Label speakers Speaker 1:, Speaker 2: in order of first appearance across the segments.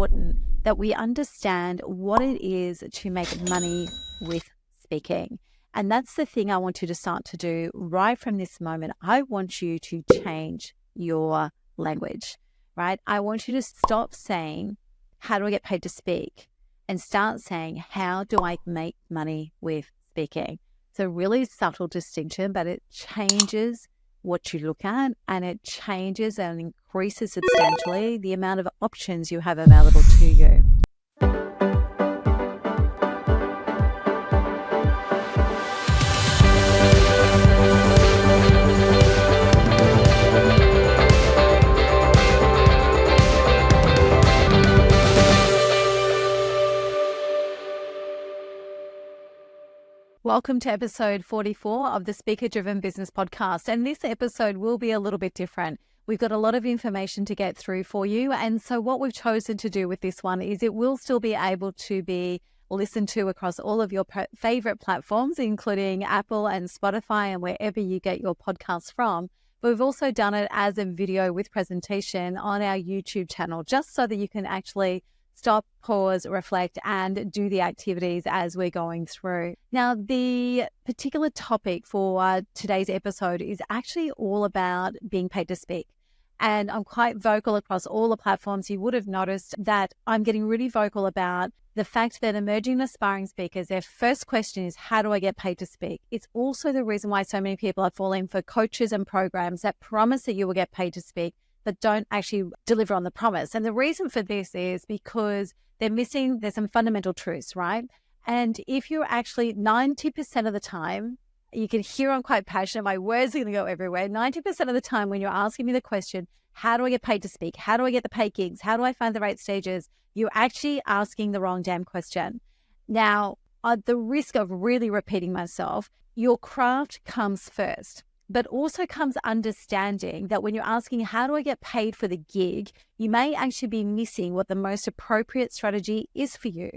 Speaker 1: important that we understand what it is to make money with speaking. And that's the thing I want you to start to do right from this moment. I want you to change your language, right? I want you to stop saying, how do I get paid to speak? And start saying, how do I make money with speaking? It's a really subtle distinction, but it changes what you look at, and it changes and increases substantially the amount of options you have available to you. Welcome to episode 44 of the Speaker Driven Business Podcast. And this episode will be a little bit different. We've got a lot of information to get through for you. And so what we've chosen to do with this one is it will still be able to be listened to across all of your favorite platforms, including Apple and Spotify and wherever you get your podcasts from. But we've also done it as a video with presentation on our YouTube channel, just so that you can actually stop, pause, reflect, and do the activities as we're going through. Now, the particular topic for today's episode is actually all about being paid to speak. And I'm quite vocal across all the platforms. You would have noticed that I'm getting really vocal about the fact that emerging and aspiring speakers, their first question is, how do I get paid to speak? It's also the reason why so many people are falling for coaches and programs that promise that you will get paid to speak, but don't actually deliver on the promise. And the reason for this is because there's some fundamental truths, right? And if you're actually 90% of the time, you can hear I'm quite passionate, my words are going to go everywhere. 90% of the time when you're asking me the question, how do I get paid to speak? How do I get the paid gigs? How do I find the right stages? You're actually asking the wrong damn question. Now, at the risk of really repeating myself, your craft comes first. But also comes understanding that when you're asking, how do I get paid for the gig, you may actually be missing what the most appropriate strategy is for you.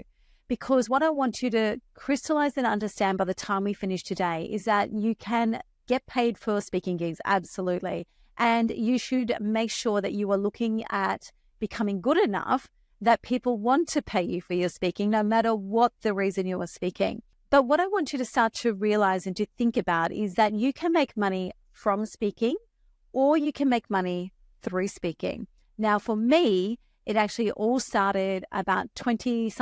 Speaker 1: Because what I want you to crystallize and understand by the time we finish today is that you can get paid for speaking gigs, absolutely. And you should make sure that you are looking at becoming good enough that people want to pay you for your speaking, no matter what the reason you are speaking. But what I want you to start to realize and to think about is that you can make money from speaking, or you can make money through speaking. Now, for me, it actually all started about 20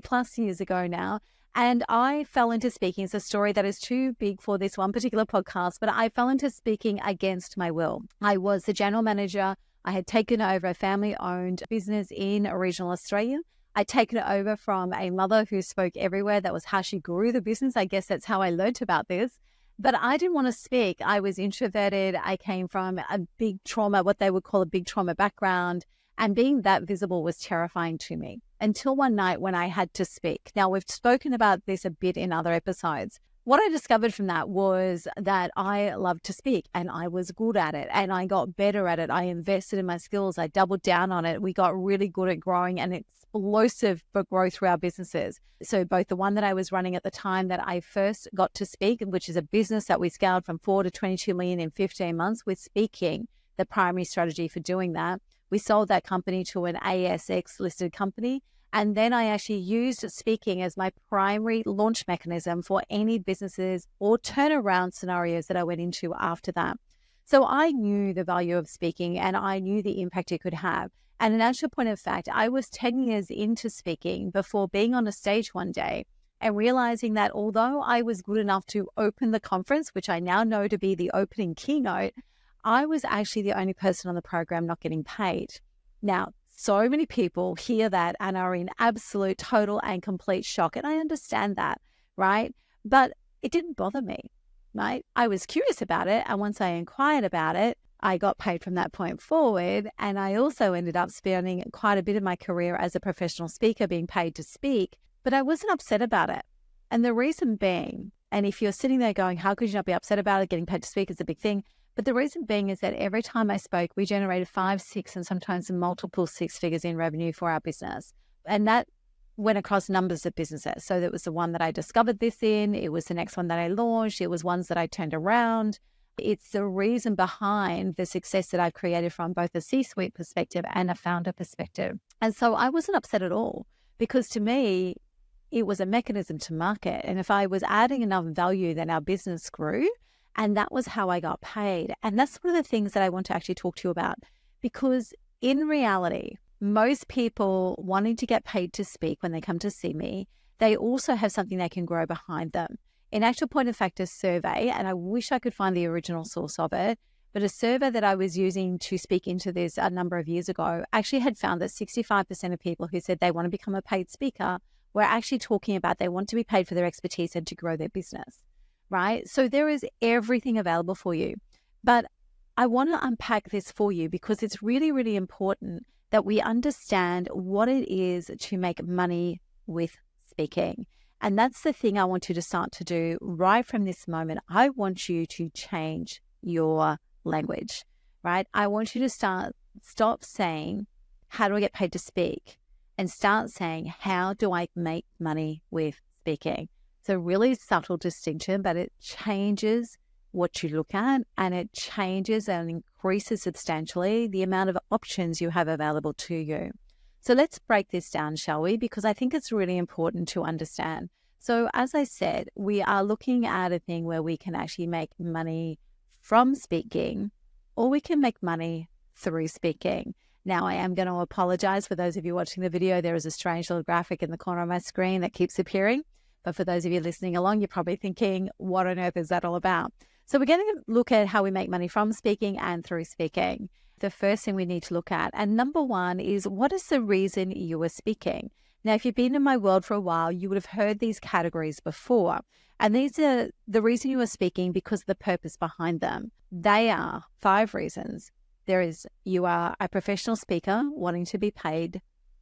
Speaker 1: plus years ago now. And I fell into speaking. It's a story that is too big for this one particular podcast, but I fell into speaking against my will. I was the general manager. I had taken over a family-owned business in regional Australia. I'd taken it over from a mother who spoke everywhere. That was how she grew the business. I guess that's how I learned about this. But I didn't want to speak. I was introverted. I came from a big trauma, what they would call a big trauma background. And being that visible was terrifying to me until one night when I had to speak. Now, we've spoken about this a bit in other episodes. What I discovered from that was that I loved to speak and I was good at it and I got better at it. I invested in my skills. I doubled down on it. We got really good at growing and explosive growth through our businesses. So both the one that I was running at the time that I first got to speak, which is a business that we scaled from 4 to 22 million in 15 months with speaking, the primary strategy for doing that. We sold that company to an ASX listed company. And then I actually used speaking as my primary launch mechanism for any businesses or turnaround scenarios that I went into after that. So I knew the value of speaking and I knew the impact it could have. And in actual point of fact, I was 10 years into speaking before being on a stage one day and realizing that although I was good enough to open the conference, which I now know to be the opening keynote, I was actually the only person on the program not getting paid. Now, so many people hear that and are in absolute, total and complete shock. And I understand that, right? But it didn't bother me, right? I was curious about it. And once I inquired about it, I got paid from that point forward. And I also ended up spending quite a bit of my career as a professional speaker being paid to speak, but I wasn't upset about it. And the reason being, and if you're sitting there going, how could you not be upset about it? Getting paid to speak is a big thing. But the reason being is that every time I spoke, we generated 5, 6, and sometimes multiple 6 figures in revenue for our business. And that went across numbers of businesses. So that was the one that I discovered this in. It was the next one that I launched. It was ones that I turned around. It's the reason behind the success that I've created from both a C-suite perspective and a founder perspective. And so I wasn't upset at all, because to me, it was a mechanism to market. And if I was adding enough value, then our business grew. And that was how I got paid. And that's one of the things that I want to actually talk to you about, because in reality, most people wanting to get paid to speak when they come to see me, they also have something they can grow behind them. In actual point of fact, a survey, and I wish I could find the original source of it, but a survey that I was using to speak into this a number of years ago actually had found that 65% of people who said they want to become a paid speaker were actually talking about they want to be paid for their expertise and to grow their business, right? So there is everything available for you. But I want to unpack this for you because it's really, really important that we understand what it is to make money with speaking. And that's the thing I want you to start to do right from this moment. I want you to change your language, right? I want you to stop saying, how do I get paid to speak? And start saying, how do I make money with speaking? It's a really subtle distinction, but it changes what you look at, and it changes and increases substantially the amount of options you have available to you. So let's break this down, shall we? Because I think it's really important to understand. So as I said, we are looking at a thing where we can actually make money from speaking, or we can make money through speaking. Now, I am going to apologize for those of you watching the video. There is a strange little graphic in the corner of my screen that keeps appearing. But for those of you listening along, you're probably thinking, what on earth is that all about? So we're going to look at how we make money from speaking and through speaking. The first thing we need to look at, and number one, is what is the reason you are speaking? Now, if you've been in my world for a while, you would have heard these categories before. And these are the reason you are speaking because of the purpose behind them. They are 5 reasons. There is, you are a professional speaker wanting to be paid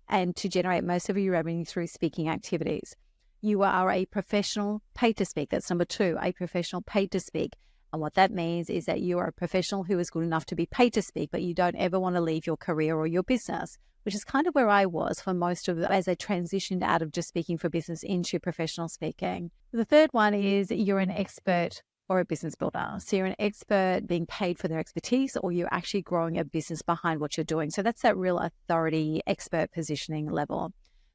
Speaker 1: and to generate most of your revenue through speaking activities. You are a professional paid to speak. That's number 2, a professional paid to speak. And what that means is that you are a professional who is good enough to be paid to speak, but you don't ever want to leave your career or your business, which is kind of where I was for most of it as I transitioned out of just speaking for business into professional speaking. The third one is you're an expert or a business builder. So you're an expert being paid for their expertise, or you're actually growing a business behind what you're doing. So that's that real authority, expert positioning level.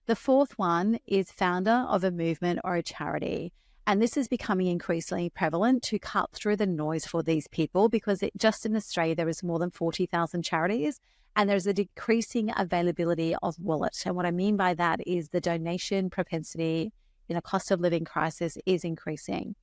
Speaker 1: The fourth one is founder of a movement or a charity. And this is becoming increasingly prevalent to cut through the noise for these people, because just in Australia, there is more than 40,000 charities, and there's a decreasing availability of wallets. And what I mean by that is the donation propensity in a cost of living crisis is increasing.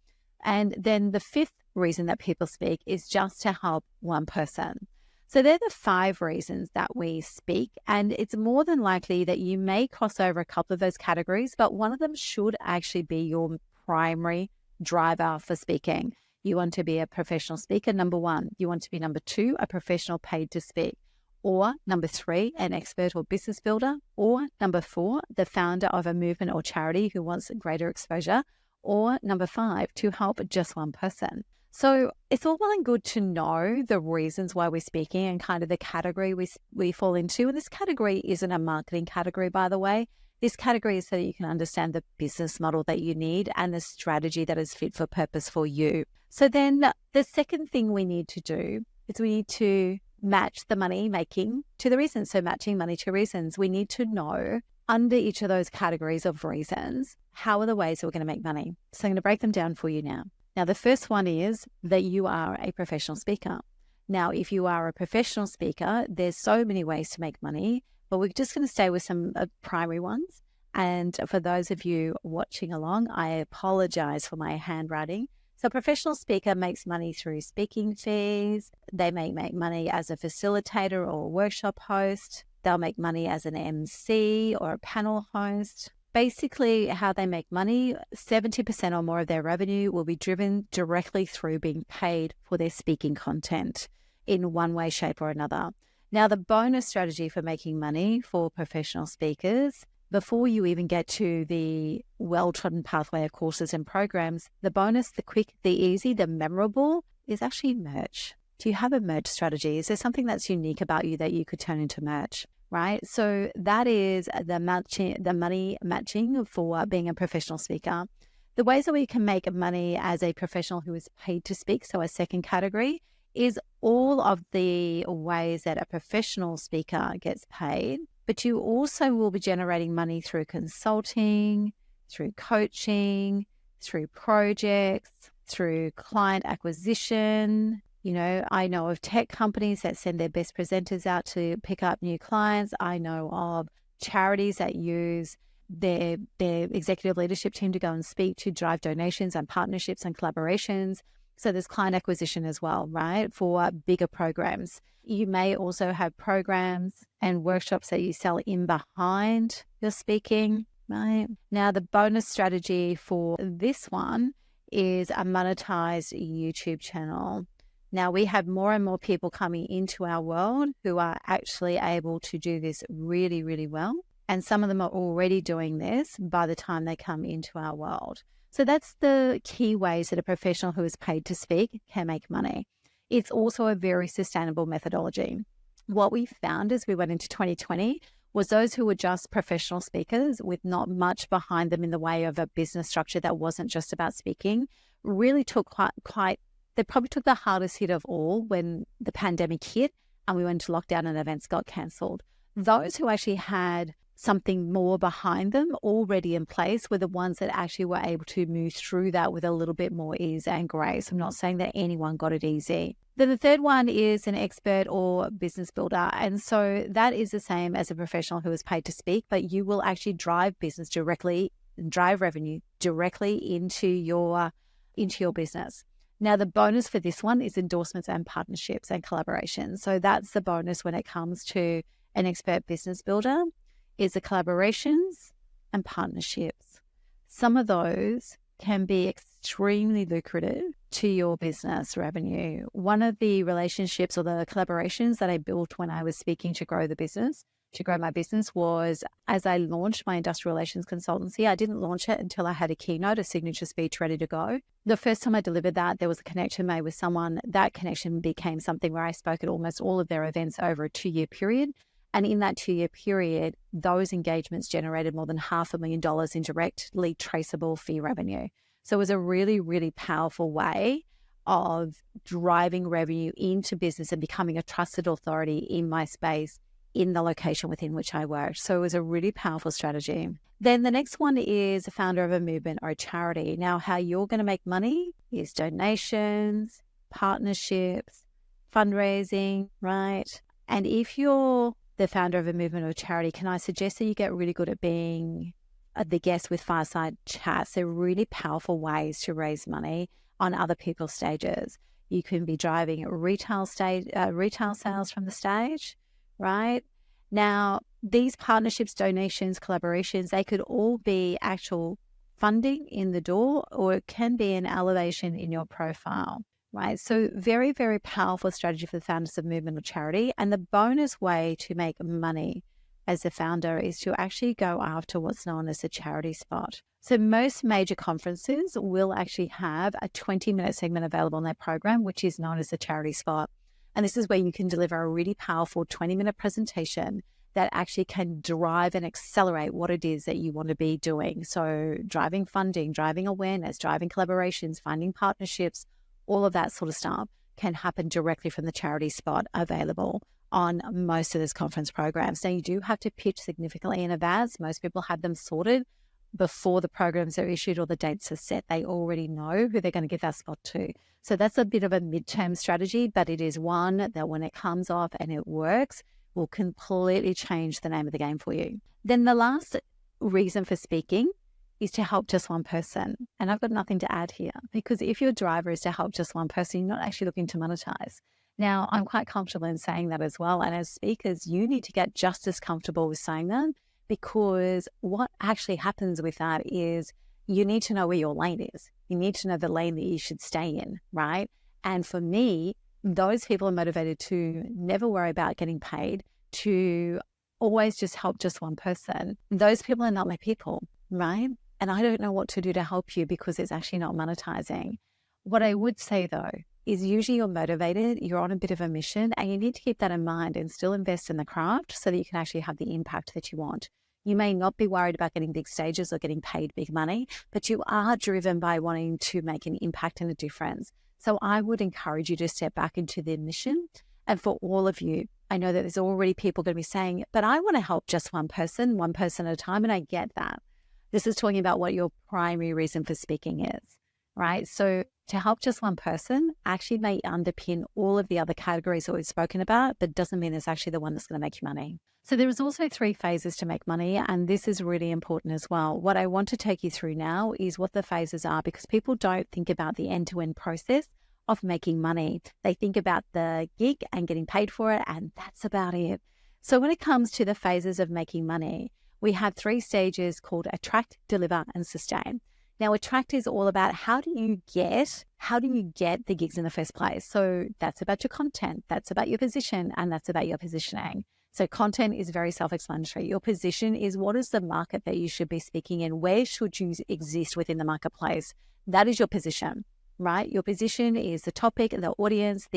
Speaker 1: And then the fifth reason that people speak is just to help one person. So they're the 5 reasons that we speak, and it's more than likely that you may cross over a couple of those categories, but one of them should actually be your primary driver for speaking. You want to be a professional speaker, number 1. You want to be number 2, a professional paid to speak, or number 3, an expert or business builder, or number 4, the founder of a movement or charity who wants greater exposure, or number 5, to help just one person. So it's all well and good to know the reasons why we're speaking and kind of the category we fall into. And this category isn't a marketing category, by the way. This category is so that you can understand the business model that you need and the strategy that is fit for purpose for you. So then the second thing we need to do is we need to match the money making to the reasons. So matching money to reasons, we need to know under each of those categories of reasons, how are the ways that we're going to make money? So I'm going to break them down for you now. Now, the first one is that you are a professional speaker. Now, if you are a professional speaker, there's so many ways to make money, but we're just going to stay with some primary ones. And for those of you watching along, I apologize for my handwriting. So a professional speaker makes money through speaking fees. They may make money as a facilitator or a workshop host. They'll make money as an MC or a panel host. Basically, how they make money, 70% or more of their revenue will be driven directly through being paid for their speaking content in one way, shape, or another. Now, the bonus strategy for making money for professional speakers, before you even get to the well-trodden pathway of courses and programs, the bonus, the quick, the easy, the memorable is actually merch. Do you have a merch strategy? Is there something that's unique about you that you could turn into merch? Right? So that is the money matching for being a professional speaker. The ways that we can make money as a professional who is paid to speak, so a second category, is all of the ways that a professional speaker gets paid, but you also will be generating money through consulting, through coaching, through projects, through client acquisition. I know of tech companies that send their best presenters out to pick up new clients. I know of charities that use their executive leadership team to go and speak to drive donations and partnerships and collaborations. So there's client acquisition as well, right, for bigger programs. You may also have programs and workshops that you sell in behind your speaking, right? Now, the bonus strategy for this one is a monetized YouTube channel. Now, we have more and more people coming into our world who are actually able to do this really, really well. And some of them are already doing this by the time they come into our world. So that's the key ways that a professional who is paid to speak can make money. It's also a very sustainable methodology. What we found as we went into 2020 was those who were just professional speakers with not much behind them in the way of a business structure that wasn't just about speaking really took they probably took the hardest hit of all when the pandemic hit and we went into lockdown and events got cancelled. Those who actually had something more behind them already in place were the ones that actually were able to move through that with a little bit more ease and grace. I'm not saying that anyone got it easy. Then the third one is an expert or business builder. And so that is the same as a professional who is paid to speak, but you will actually drive revenue directly into your business. Now, the bonus for this one is endorsements and partnerships and collaborations. So that's the bonus when it comes to an expert business builder, is the collaborations and partnerships. Some of those can be extremely lucrative to your business revenue. One of the relationships or the collaborations that I built when I was speaking to grow my business was as I launched my industrial relations consultancy. I didn't launch it until I had a keynote, a signature speech ready to go. The first time I delivered that, there was a connection made with someone. That connection became something where I spoke at almost all of their events over a 2-year period. And in that 2-year period, those engagements generated more than $500,000 in directly traceable fee revenue. So it was a really, really powerful way of driving revenue into business and becoming a trusted authority in my space in the location within which I worked. So it was a really powerful strategy. Then the next one is a founder of a movement or a charity. Now, how you're going to make money is donations, partnerships, fundraising, right? And if you're the founder of a movement or a charity, can I suggest that you get really good at being the guest with fireside chats? They're really powerful ways to raise money on other people's stages. You can be driving retail sales from the stage, right? Now, these partnerships, donations, collaborations, they could all be actual funding in the door, or it can be an elevation in your profile. Right. So very, very powerful strategy for the founders of movement or charity. And the bonus way to make money as a founder is to actually go after what's known as a charity spot. So most major conferences will actually have a 20-minute segment available in their program, which is known as a charity spot. And this is where you can deliver a really powerful 20-minute presentation that actually can drive and accelerate what it is that you want to be doing. So driving funding, driving awareness, driving collaborations, finding partnerships, all of that sort of stuff can happen directly from the charity spot available on most of those conference programs. Now, you do have to pitch significantly in advance. Most people have them sorted before the programs are issued or the dates are set. They already know who they're going to give that spot to. So that's a bit of a midterm strategy, but it is one that when it comes off and it works, will completely change the name of the game for you. Then the last reason for speaking is to help just one person. And I've got nothing to add here, because if your driver is to help just one person, you're not actually looking to monetize. Now, I'm quite comfortable in saying that as well. And as speakers, you need to get just as comfortable with saying that, because what actually happens with that is you need to know where your lane is. You need to know the lane that you should stay in, right? And for me, those people are motivated to never worry about getting paid, to always just help just one person. Those people are not my people, right? And I don't know what to do to help you because it's actually not monetizing. What I would say though, is usually you're motivated, you're on a bit of a mission, and you need to keep that in mind and still invest in the craft so that you can actually have the impact that you want. You may not be worried about getting big stages or getting paid big money, but you are driven by wanting to make an impact and a difference. So I would encourage you to step back into the mission. And for all of you, I know that there's already people going to be saying, but I want to help just one person at a time. And I get that. This is talking about what your primary reason for speaking is, right? So to help just one person actually may underpin all of the other categories that we've spoken about, but doesn't mean it's actually the one that's going to make you money. So there is also 3 phases to make money, and this is really important as well. What I want to take you through now is what the phases are, because people don't think about the end-to-end process of making money. They think about the gig and getting paid for it, and that's about it. So when it comes to the phases of making money, we have 3 stages called attract, deliver, and sustain. Now, attract is all about how do you get the gigs in the first place? So that's about your content, that's about your position, and that's about your positioning. So content is very self-explanatory. Your position is what is the market that you should be speaking in? Where should you exist within the marketplace? That is your position, right? Your position is the topic, the audience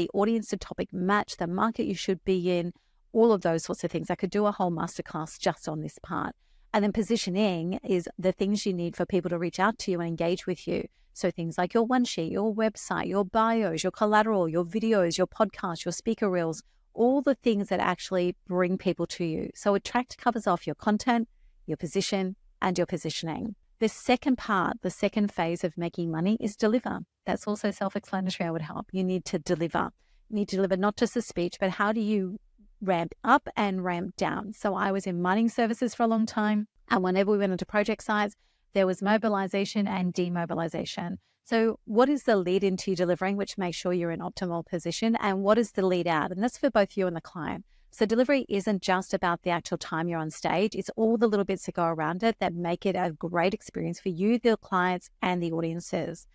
Speaker 1: to topic match, the market you should be in, all of those sorts of things. I could do a whole masterclass just on this part. And then positioning is the things you need for people to reach out to you and engage with you. So things like your one sheet, your website, your bios, your collateral, your videos, your podcast, your speaker reels, all the things that actually bring people to you. So attract covers off your content, your position, and your positioning. The second part, the second phase of making money is deliver. That's also self-explanatory. I would help. You need to deliver. You need to deliver not just a speech, but how do you ramp up and ramp down? So I was in mining services for a long time. And whenever we went into project sites, there was mobilization and demobilization. So what is the lead into you delivering, which makes sure you're in optimal position? And what is the lead out? And that's for both you and the client. So delivery isn't just about the actual time you're on stage. It's all the little bits that go around it that make it a great experience for you, the clients, and the audiences.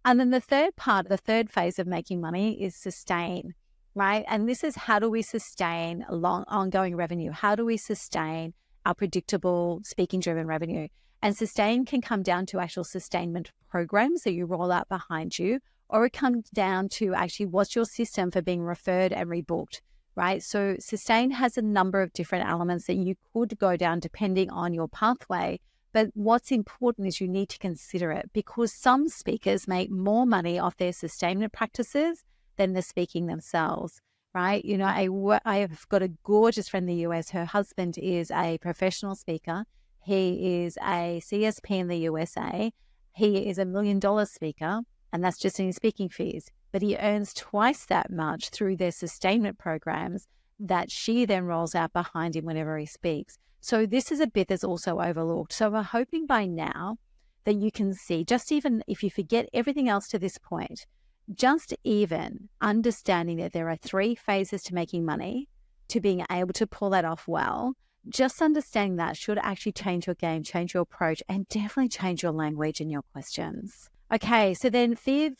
Speaker 1: And then the third part, the third phase of making money is sustain, right? And this is how do we sustain ongoing revenue? How do we sustain our predictable speaking-driven revenue? And sustain can come down to actual sustainment programs that you roll out behind you, or it comes down to actually what's your system for being referred and rebooked, right? So sustain has a number of different elements that you could go down depending on your pathway. But what's important is you need to consider it, because some speakers make more money off their sustainment practices than the speaking themselves, right? You know, I have got a gorgeous friend in the US. Her husband is a professional speaker. He is a CSP in the USA. He is $1 million speaker, and that's just in his speaking fees. But he earns twice that much through their sustainment programs that she then rolls out behind him whenever he speaks. So this is a bit that's also overlooked. So we're hoping by now that you can see, just even if you forget everything else to this point, just even understanding that there are 3 phases to making money, to being able to pull that off well, just understanding that should actually change your game, change your approach, and definitely change your language and your questions. Okay, so then fee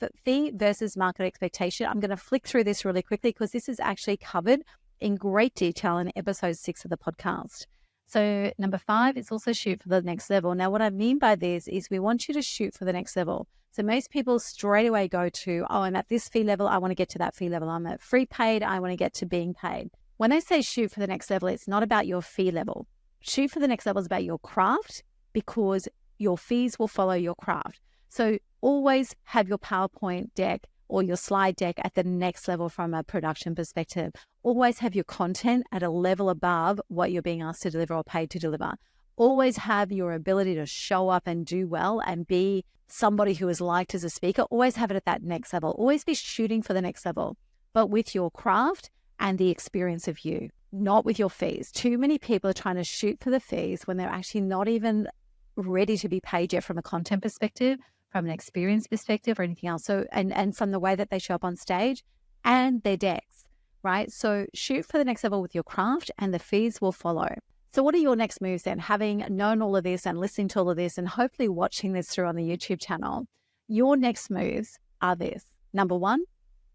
Speaker 1: versus market expectation. I'm going to flick through this really quickly because this is actually covered in great detail in episode 6 of the podcast. So number 5 is also shoot for the next level. Now, what I mean by this is we want you to shoot for the next level. So most people straight away go to, oh, I'm at this fee level, I want to get to that fee level. I'm at free paid, I want to get to being paid. When I say shoot for the next level, it's not about your fee level. Shoot for the next level is about your craft, because your fees will follow your craft. So always have your PowerPoint deck or your slide deck at the next level from a production perspective. Always have your content at a level above what you're being asked to deliver or paid to deliver. Always have your ability to show up and do well and be somebody who is liked as a speaker. Always have it at that next level. Always be shooting for the next level, but with your craft and the experience of you, not with your fees. Too many people are trying to shoot for the fees when they're actually not even ready to be paid yet from a content perspective, from an experience perspective, or anything else. So, and from the way that they show up on stage and their decks, right? So shoot for the next level with your craft and the fees will follow. So what are your next moves then? Having known all of this and listening to all of this and hopefully watching this through on the YouTube channel, your next moves are this. Number 1,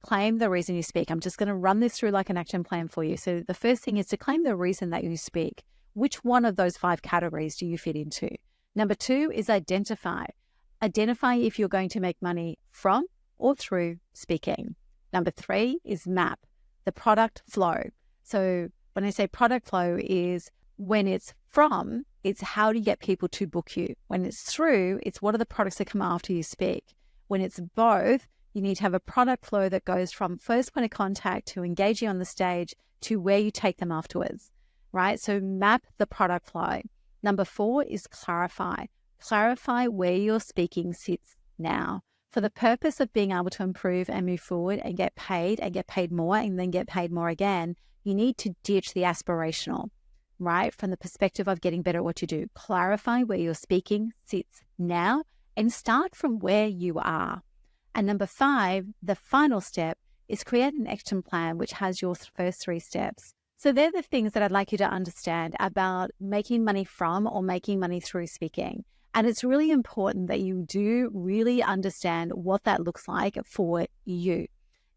Speaker 1: claim the reason you speak. I'm just going to run this through like an action plan for you. So the first thing is to claim the reason that you speak. Which one of those 5 categories do you fit into? Number 2 is identify. Identify if you're going to make money from or through speaking. Number 3 is map, the product flow. So when I say product flow is when it's from it's how do you get people to book you? When it's through, it's what are the products that come after you speak? When it's both, you need to have a product flow that goes from first point of contact to engaging on the stage to where you take them afterwards, right? So map the product flow. Number 4 is clarify. Clarify where your speaking sits now. For the purpose of being able to improve and move forward and get paid more and then get paid more again, you need to ditch the aspirational, right? From the perspective of getting better at what you do. Clarify where your speaking sits now and start from where you are. And number 5, the final step is create an action plan, which has your first 3 steps. So they're the things that I'd like you to understand about making money from or making money through speaking. And it's really important that you do really understand what that looks like for you.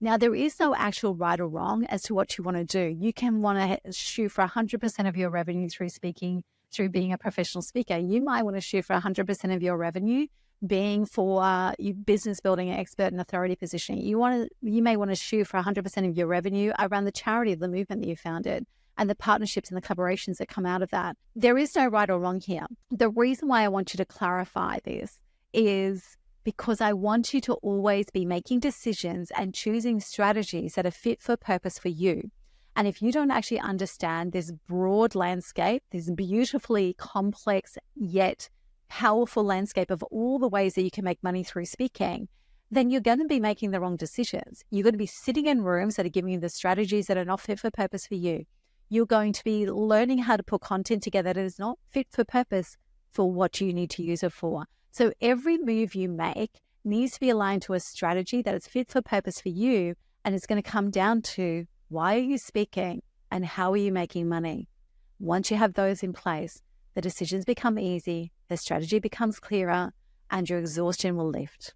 Speaker 1: Now, there is no actual right or wrong as to what you want to do. You can want to shoot for 100% of your revenue through speaking, through being a professional speaker. You might want to shoot for 100% of your revenue being for business building an expert and authority position. You may want to shoot for 100% of your revenue around the charity of the movement that you founded and the partnerships and the collaborations that come out of that. There is no right or wrong here. The reason why I want you to clarify this is because I want you to always be making decisions and choosing strategies that are fit for purpose for you. And if you don't actually understand this broad landscape, this beautifully complex yet powerful landscape of all the ways that you can make money through speaking, then you're going to be making the wrong decisions. You're going to be sitting in rooms that are giving you the strategies that are not fit for purpose for you. You're going to be learning how to put content together that is not fit for purpose for what you need to use it for. So every move you make needs to be aligned to a strategy that is fit for purpose for you. And it's going to come down to why are you speaking and how are you making money? Once you have those in place, the decisions become easy, the strategy becomes clearer, and your exhaustion will lift.